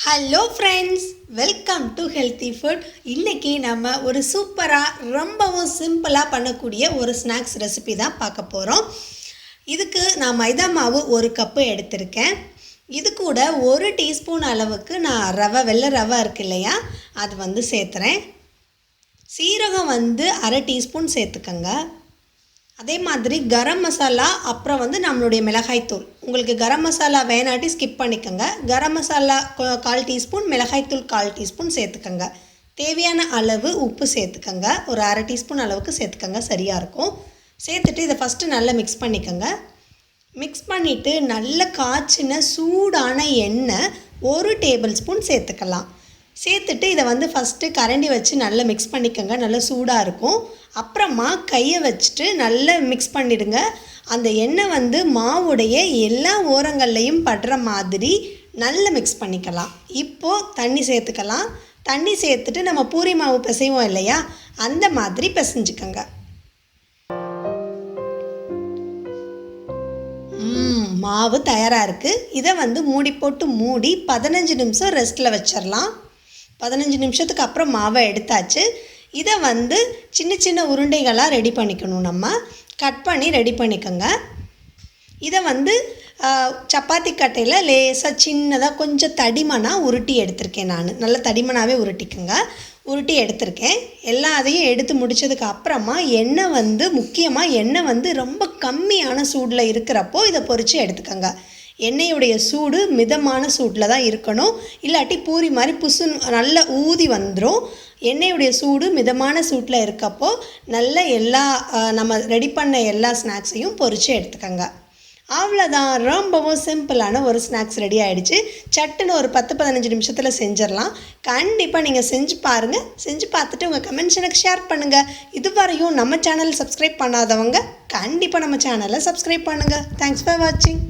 Hello friends, welcome to healthy food. இன்றைக்கி நம்ம ஒரு சூப்பராக ரொம்பவும் சிம்பிளாக பண்ணக்கூடிய ஒரு ஸ்நாக்ஸ் ரெசிபி தான் பார்க்க போகிறோம். இதுக்கு நான் மைதா மாவு 1 கப்பு எடுத்திருக்கேன். இது கூட 1 டீஸ்பூன் அளவுக்கு நான் வெள்ளை ரவை இருக்கு இல்லையா, அது சேர்த்துறேன். சீரகம் 1/2 டீஸ்பூன் சேர்த்துக்கங்க. அதே மாதிரி கரம் மசாலா, அப்புறம் நம்மளுடைய மிளகாய்த்தூள். உங்களுக்கு கரம் மசாலா வேணாட்டி ஸ்கிப் பண்ணிக்கோங்க. கரம் மசாலா 1/4 டீஸ்பூன், மிளகாய்த்தூள் 1/4 டீஸ்பூன் சேர்த்துக்கங்க. தேவையான அளவு உப்பு சேர்த்துக்கங்க. ஒரு 1/2 டீஸ்பூன் அளவுக்கு சேர்த்துக்கங்க, சரியாக இருக்கும். சேர்த்துட்டு இதை ஃபஸ்ட்டு நல்லா மிக்ஸ் பண்ணிக்கோங்க. மிக்ஸ் பண்ணிவிட்டு நல்ல காய்ச்சின சூடான எண்ணெய் 1 டேபிள் ஸ்பூன் சேர்த்துக்கலாம். சேர்த்துட்டு இதை ஃபஸ்ட்டு கரண்டி வச்சு நல்லா மிக்ஸ் பண்ணிக்கோங்க. நல்லா சூடாக இருக்கும். அப்புறமா கையை வச்சுட்டு நல்லா மிக்ஸ் பண்ணிடுங்க. அந்த எண்ணெய் மாவுடைய எல்லா ஓரங்கள்லையும் படுற மாதிரி நல்லா மிக்ஸ் பண்ணிக்கலாம். இப்போது தண்ணி சேர்த்துக்கலாம். தண்ணி சேர்த்துட்டு நம்ம பூரி மாவு பிசைவோம் இல்லையா, அந்த மாதிரி பிசைஞ்சுக்கோங்க. மாவு தயாராக இருக்குது. இதை மூடி போட்டு மூடி 15 நிமிஷம் ரெஸ்ட்டில் வச்சிடலாம். 15 நிமிஷத்துக்கு அப்புறம் மாவை எடுத்தாச்சு. இதை சின்ன சின்ன உருண்டைகளாக ரெடி பண்ணிக்கணும். நம்ம கட் பண்ணி ரெடி பண்ணிக்கோங்க. இதை சப்பாத்தி கட்டையில் லேசாக சின்னதாக கொஞ்சம் தடிமனாக உருட்டி எடுத்திருக்கேன். நான் நல்லா தடிமனாகவே உருட்டிக்கோங்க. உருட்டி எடுத்திருக்கேன். அதையும் எடுத்து முடித்ததுக்கு அப்புறமா எண்ணெய் முக்கியமாக எண்ணெய் ரொம்ப கம்மியான சூடில் இருக்கிறப்போ இதை பொரித்து எடுத்துக்கோங்க. எண்ணெயுடைய சூடு மிதமான சூட்டில் தான் இருக்கணும். இல்லாட்டி பூரி மாதிரி புசுன்னு நல்லா ஊதி வந்துடும். எண்ணெயுடைய சூடு மிதமான சூட்டில் இருக்கப்போ நல்ல நம்ம ரெடி பண்ண எல்லா ஸ்நாக்ஸையும் பொரித்து எடுத்துக்கோங்க. அவ்வளோதான், ரொம்பவும் சிம்பிளான ஒரு ஸ்நாக்ஸ் ரெடி ஆகிடுச்சு. சட்டுன்னு ஒரு 10-15 நிமிஷத்தில் செஞ்சிடலாம். கண்டிப்பாக நீங்கள் செஞ்சு பாருங்கள். செஞ்சு பார்த்துட்டு உங்கள் கமெண்ட்ஸ் எனக்கு ஷேர் பண்ணுங்கள். இதுவரையும் நம்ம சேனல் சப்ஸ்கிரைப் பண்ணாதவங்க கண்டிப்பாக நம்ம சேனலை சப்ஸ்கிரைப் பண்ணுங்கள். தேங்க்ஸ் ஃபார் வாட்சிங்.